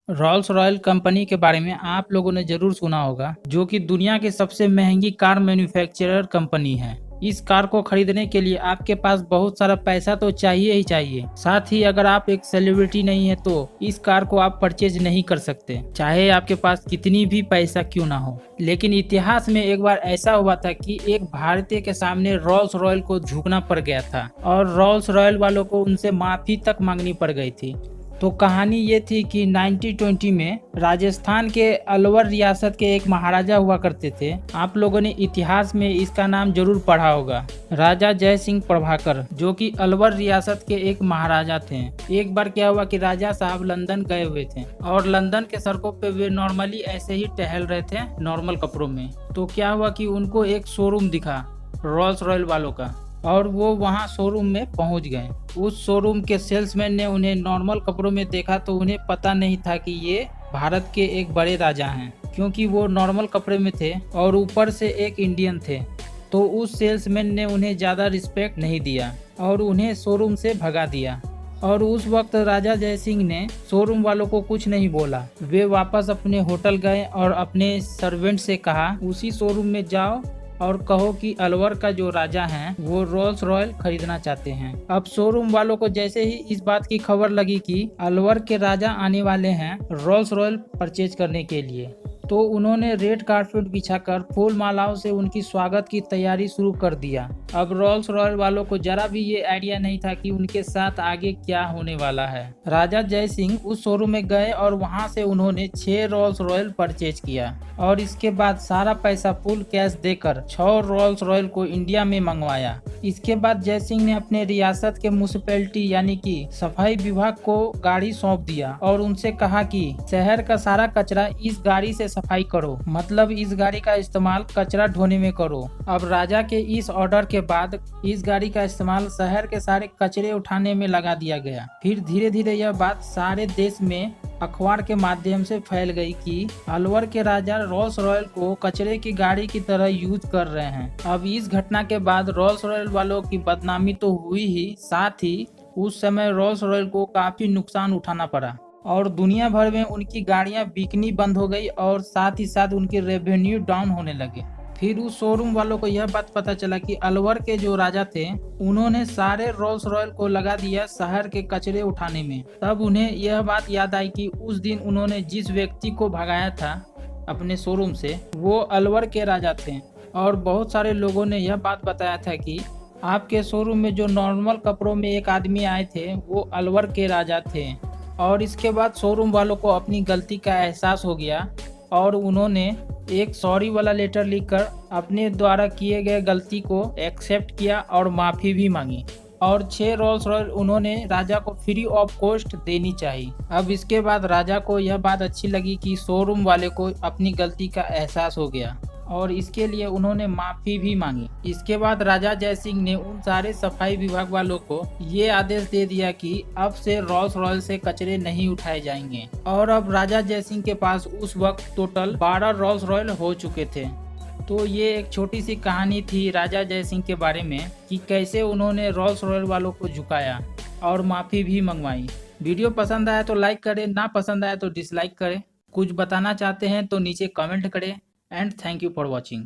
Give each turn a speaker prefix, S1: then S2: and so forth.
S1: Rawls royal company के बारे में आप लोगों ने जरूर सुना होगा, जो कि दुनिया की सबसे महंगी कार मैन्युफैक्चरर कंपनी है। इस कार को खरीदने के लिए आपके पास बहुत सारा पैसा तो चाहिए ही चाहिए। साथ ही अगर आप एक सेलिब्रिटी नहीं है तो इस कार को आप परचेज नहीं कर सकते, चाहे आपके पास कितनी भी पैसा क्यों ना हो। लेकिन इतिहास में एक बार ऐसा हुआ था कि एक भारतीय के सामने रॉल्स रॉयल को झुकना पड़ गया था और रॉल्स रॉयल वालों को उनसे माफी तक मांगनी पड़ गई थी। तो कहानी ये थी कि 1920 में राजस्थान के अलवर रियासत के एक महाराजा हुआ करते थे। आप लोगों ने इतिहास में इसका नाम जरूर पढ़ा होगा, राजा जय सिंह प्रभाकर, जो कि अलवर रियासत के एक महाराजा थे। एक बार क्या हुआ कि राजा साहब लंदन गए हुए थे और लंदन के सड़कों पे वे नॉर्मली ऐसे ही टहल रहे थे नॉर्मल कपड़ों में। तो क्या हुआ कि उनको एक शोरूम दिखा रॉल्स रॉयल वालों का और वो वहाँ शोरूम में पहुँच गए। उस शोरूम के सेल्समैन ने उन्हें नॉर्मल कपड़ों में देखा तो उन्हें पता नहीं था कि ये भारत के एक बड़े राजा हैं, क्योंकि वो नॉर्मल कपड़े में थे और ऊपर से एक इंडियन थे। तो उस सेल्समैन ने उन्हें ज़्यादा रिस्पेक्ट नहीं दिया और उन्हें शोरूम से भगा दिया। और उस वक्त राजा जय सिंह ने शोरूम वालों को कुछ नहीं बोला। वे वापस अपने होटल गए और अपने सर्वेंट से कहा उसी शोरूम में जाओ और कहो कि अलवर का जो राजा है वो रोल्स रॉयल खरीदना चाहते हैं। अब शोरूम वालों को जैसे ही इस बात की खबर लगी कि अलवर के राजा आने वाले हैं रोल्स रॉयल परचेज करने के लिए, तो उन्होंने रेड कारपेट बिछाकर फूल मालाओं से उनकी स्वागत की तैयारी शुरू कर दिया। अब रोल्स रॉयल वालों को जरा भी ये आइडिया नहीं था कि उनके साथ आगे क्या होने वाला है। राजा जय सिंह उस शोरूम में गए और वहां से उन्होंने 6 रोल्स रॉयल परचेज किया और इसके बाद सारा पैसा फुल कैश देकर 6 रोल्स रॉयल को इंडिया में मंगवाया। इसके बाद जय सिंह ने अपने रियासत के म्युनिसिपैलिटी यानी कि सफाई विभाग को गाड़ी सौंप दिया और उनसे कहा कि शहर का सारा कचरा इस गाड़ी से सफाई करो, मतलब इस गाड़ी का इस्तेमाल कचरा ढोने में करो। अब राजा के इस ऑर्डर के बाद इस गाड़ी का इस्तेमाल शहर के सारे कचरे उठाने में लगा दिया गया। फिर धीरे धीरे यह बात सारे देश में अखबार के माध्यम से फैल गई कि अलवर के राजा रोल्स रॉयल को कचरे की गाड़ी की तरह यूज कर रहे हैं। अब इस घटना के बाद रोल्स रॉयल वालों की बदनामी तो हुई ही, साथ ही उस समय रोल्स रॉयल को काफी नुकसान उठाना पड़ा और दुनिया भर में उनकी गाड़ियां बिकनी बंद हो गई और साथ ही साथ उनके रेवेन्यू डाउन होने लगे। फिर उस शोरूम वालों को यह बात पता चला कि अलवर के जो राजा थे उन्होंने सारे रोल्स रॉयल को लगा दिया शहर के कचरे उठाने में। तब उन्हें यह बात याद आई कि उस दिन उन्होंने जिस व्यक्ति को भगाया था अपने शोरूम से वो अलवर के राजा थे और बहुत सारे लोगों ने यह बात बताया था कि आपके शोरूम में जो नॉर्मल कपड़ों में एक आदमी आए थे वो अलवर के राजा थे। और इसके बाद शोरूम वालों को अपनी गलती का एहसास हो गया और उन्होंने एक सॉरी वाला लेटर लिखकर अपने द्वारा किए गए गलती को एक्सेप्ट किया और माफ़ी भी मांगी और 6 रोल्स रॉयल उन्होंने राजा को फ्री ऑफ कॉस्ट देनी चाहिए। अब इसके बाद राजा को यह बात अच्छी लगी कि शोरूम वाले को अपनी गलती का एहसास हो गया और इसके लिए उन्होंने माफ़ी भी मांगी। इसके बाद राजा जय सिंह ने उन सारे सफाई विभाग वालों को ये आदेश दे दिया कि अब से रोल्स रॉयल से कचरे नहीं उठाए जाएंगे और अब राजा जय सिंह के पास उस वक्त टोटल 12 रोल्स रॉयल हो चुके थे। तो ये एक छोटी सी कहानी थी राजा जय सिंह के बारे में कि कैसे उन्होंने रोल्स रॉयल वालों को झुकाया और माफ़ी भी मंगवाई। वीडियो पसंद आया तो लाइक करें, ना पसंद आया तो डिसलाइक करें। कुछ बताना चाहते हैं तो नीचे कमेंट करें। And thank you for watching.